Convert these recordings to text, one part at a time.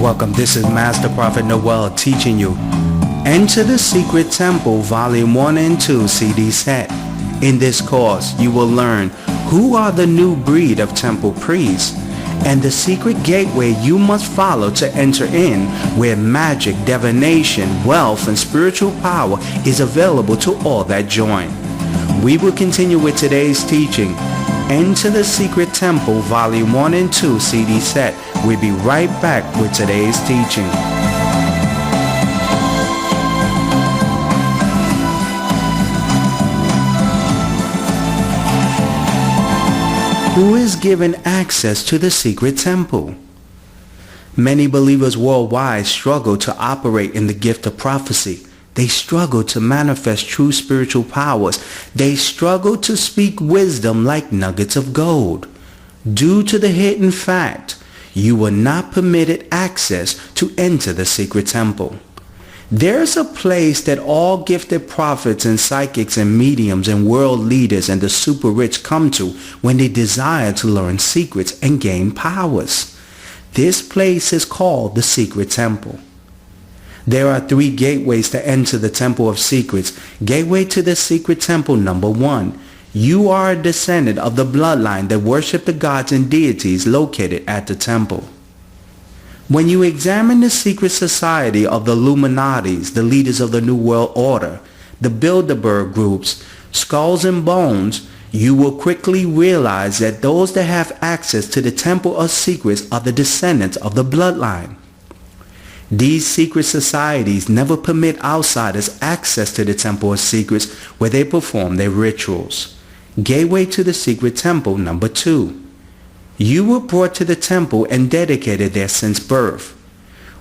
Welcome, this is Master Prophet Noel teaching you Enter the Secret Temple Volume 1 and 2 CD set. In this course, you will learn who are the new breed of temple priests and the secret gateway you must follow to enter in, where magic, divination, wealth, and spiritual power is available to all that join. We will continue with today's teaching. Enter the Secret Temple Volume 1 and 2 CD set. We'll be right back with today's teaching. Who is given access to the secret temple? Many believers worldwide struggle to operate in the gift of prophecy. They struggle to manifest true spiritual powers. They struggle to speak wisdom like nuggets of gold. Due to the hidden fact, you were not permitted access to enter the secret temple. There's a place that all gifted prophets and psychics and mediums and world leaders and the super rich come to when they desire to learn secrets and gain powers. This place is called the Secret Temple. There are 3 gateways to enter the Temple of Secrets. Gateway to the Secret Temple number 1. You are a descendant of the bloodline that worship the gods and deities located at the temple. When you examine the secret society of the Illuminatis, the leaders of the New World Order, the Bilderberg groups, Skulls and Bones, you will quickly realize that those that have access to the Temple of Secrets are the descendants of the bloodline. These secret societies never permit outsiders access to the Temple of Secrets where they perform their rituals. Gateway to the Secret Temple number 2. You were brought to the temple and dedicated there since birth.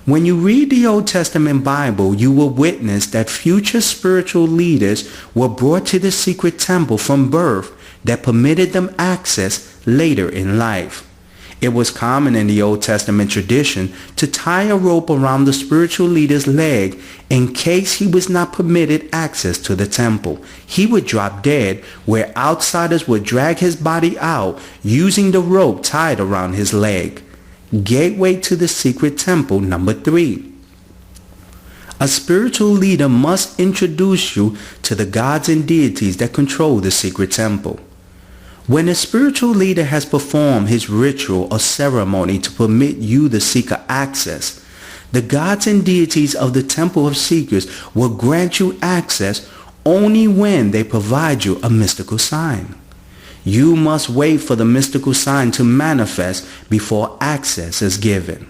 When you read the Old Testament Bible, you will witness that future spiritual leaders were brought to the secret temple from birth that permitted them access later in life. It was common in the Old Testament tradition to tie a rope around the spiritual leader's leg in case he was not permitted access to the temple. He would drop dead, where outsiders would drag his body out using the rope tied around his leg. Gateway to the Secret Temple number 3. A spiritual leader must introduce you to the gods and deities that control the secret temple. When a spiritual leader has performed his ritual or ceremony to permit you, the seeker, access, the gods and deities of the Temple of Secrets will grant you access only when they provide you a mystical sign. You must wait for the mystical sign to manifest before access is given.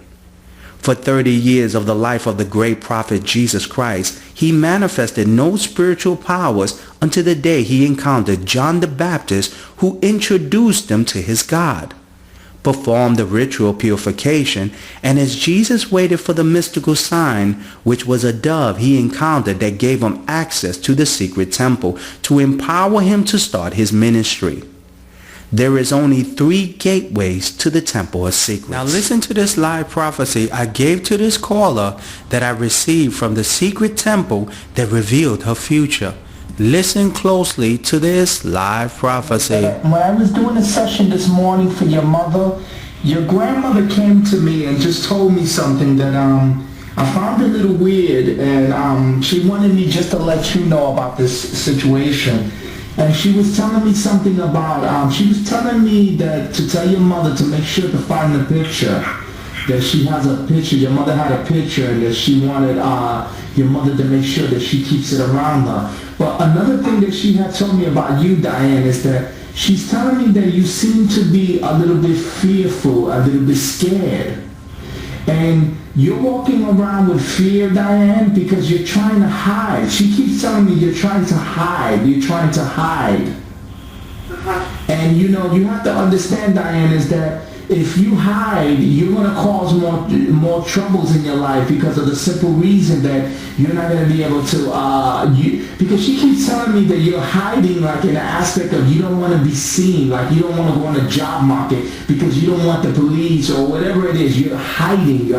For 30 years of the life of the great prophet Jesus Christ, he manifested no spiritual powers until the day he encountered John the Baptist, who introduced him to his God, performed the ritual purification, and as Jesus waited for the mystical sign, which was a dove he encountered that gave him access to the secret temple to empower him to start his ministry. There is only 3 gateways to the Temple of Secrets. Now listen to this live prophecy I gave to this caller that I received from the secret temple that revealed her future. Listen closely to this live prophecy. When I was doing a session this morning for your mother, your grandmother came to me and just told me something that I found a little weird, and she wanted me just to let you know about this situation. And she was telling me something about, she was telling me that to tell your mother to make sure to find the picture, that she has a picture, your mother had a picture, and that she wanted your mother to make sure that she keeps it around her. But another thing that she had told me about you, Diane, is that she's telling me that you seem to be a little bit fearful, a little bit scared. And you're walking around with fear, Diane, because you're trying to hide. She keeps telling me you're trying to hide. You're trying to hide. And you know, you have to understand, Diane, is that if you hide, you're going to cause more troubles in your life, because of the simple reason that you're not going to be able to, because she keeps telling me that you're hiding, like in the aspect of you don't want to be seen, like you don't want to go on the job market because you don't want the police or whatever it is. You're hiding.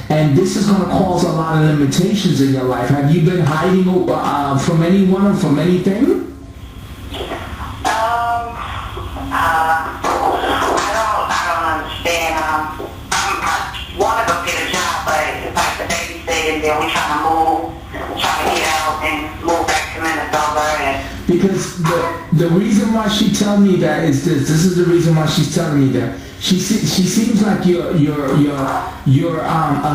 And this is going to cause a lot of limitations in your life. Have you been hiding from anyone or from anything? I don't understand. I want to go get a job. and then we trying to get out and move back to Minnesota. And Because the reason why she tell me that is this. This is the reason why she's telling me that. She seems like you're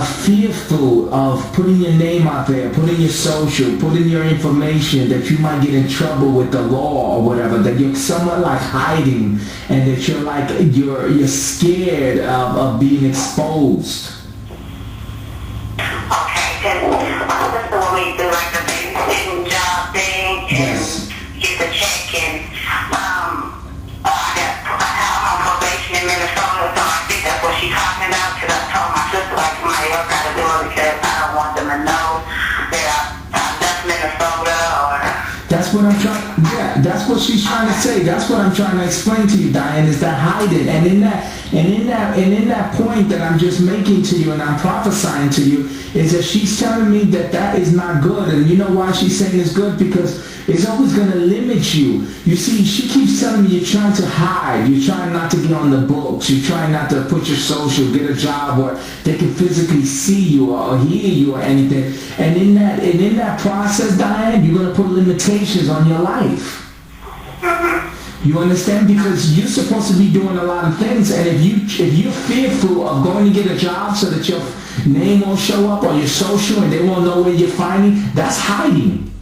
fearful of putting your name out there, putting your social, putting your information, that you might get in trouble with the law or whatever. That you're somewhat like hiding, and that you're scared of being exposed. okay, because my sister want me to do like the babysitting job thing and Yes. get the check and I'm on probation in Minnesota, so I think that's what she's talking about. Because I told my sister like somebody else got to do it because I don't want them to know that I left Minnesota or. That's what I'm trying. Yeah, that's what she's trying to say. That's what I'm trying to explain to you, Diane. Is that hiding? And in that point that I'm just making to you, and I'm prophesying to you, is that she's telling me that is not good. And you know why she's saying it's good? Because it's always going to limit you. You see, she keeps telling me you're trying to hide. You're trying not to get on the books. You're trying not to put your social, get a job where they can physically see you or hear you or anything. And in that process, Diane, you're going to put limitations on your life. You understand? Because you're supposed to be doing a lot of things, and if you're fearful of going to get a job so that your name won't show up on your social and they won't know where you're finding, that's hiding.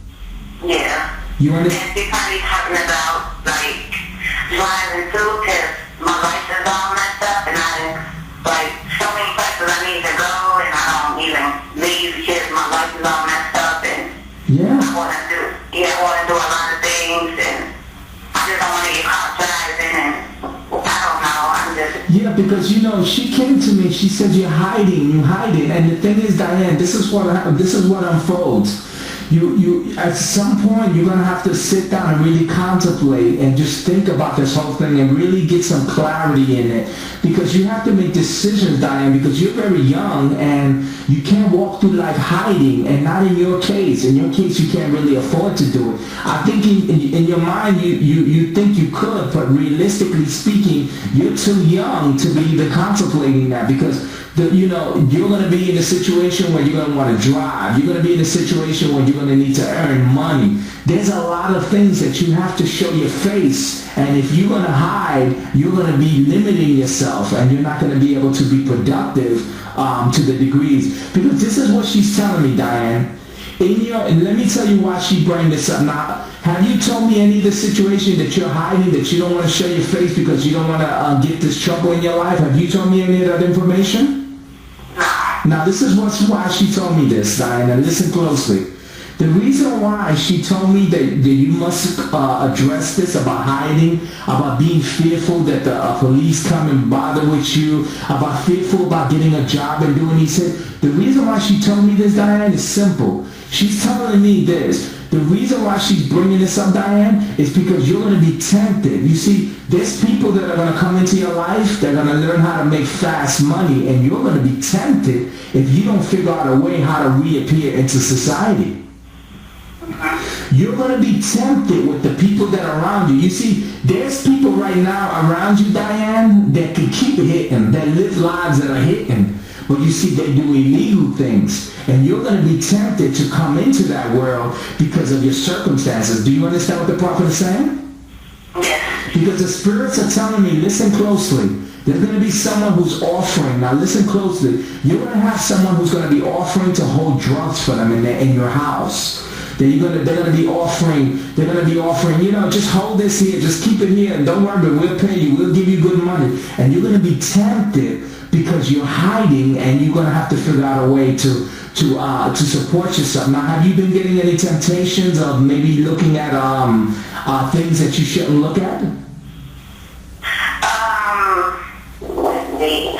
Yeah. You And understand? she's probably talking about like driving too, because my license is all messed up, and like so many places I need to go, and I don't even leave because my license is all messed up, and Yeah. I want to do a lot of things, and I just don't want to get caught driving, and I don't know, I'm just. Yeah, because she came to me. She said you're hiding, and the thing is, Diane, this is what unfolds. You at some point you're gonna have to sit down and really contemplate and just think about this whole thing and really get some clarity in it, because you have to make decisions, Diane, because you're very young and you can't walk through life hiding. And not in your case. In your case, you can't really afford to do it. I think in your mind you think you could, but realistically speaking, you're too young to be even contemplating that, because you're going to be in a situation where you're going to want to drive. You're going to be in a situation where you're going to need to earn money. There's a lot of things that you have to show your face. And if you're going to hide, you're going to be limiting yourself, and you're not going to be able to be productive to the degrees. Because this is what she's telling me, Diane. And let me tell you why she bring this up. Now, have you told me any of the situation that you're hiding, that you don't want to show your face because you don't want to get this trouble in your life? Have you told me any of that information? Now, this is why she told me this, Diane, and listen closely. The reason why she told me that you must address this about hiding, about being fearful that the police come and bother with you, about fearful about getting a job and doing these things. The reason why she told me this, Diane, is simple. She's telling me this. The reason why she's bringing this up, Diane, is because you're going to be tempted. You see, there's people that are going to come into your life, they're going to learn how to make fast money, and you're going to be tempted if you don't figure out a way how to reappear into society. You're going to be tempted with the people that are around you. You see, there's people right now around you, Diane, that can keep hitting, that live lives that are hitting. But you see, they do illegal things. And you're going to be tempted to come into that world because of your circumstances. Do you understand what the prophet is saying? Yes. Because the spirits are telling me, listen closely. There's going to be someone who's offering. Now listen closely. You're going to have someone who's going to be offering to hold drugs for them in your house. They're going to be offering, just hold this here, just keep it here, and don't worry, we'll pay you, we'll give you good money. And you're going to be tempted because you're hiding, and you're going to have to figure out a way to support yourself. Now, have you been getting any temptations of maybe looking at things that you shouldn't look at? Let's see.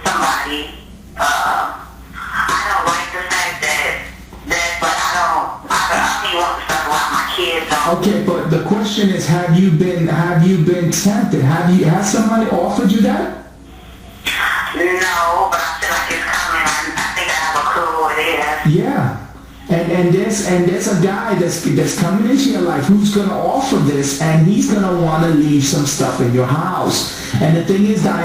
Somebody. I don't like the fact that, but I don't want to talk about my kids. Okay, but the question is, have you been tempted? Has somebody offered you that? No, but I feel like it's coming. I think I have a clue what it is. Yeah. And there's a guy that's coming into your life who's going to offer this, and he's going to want to leave some stuff in your house. And the thing is,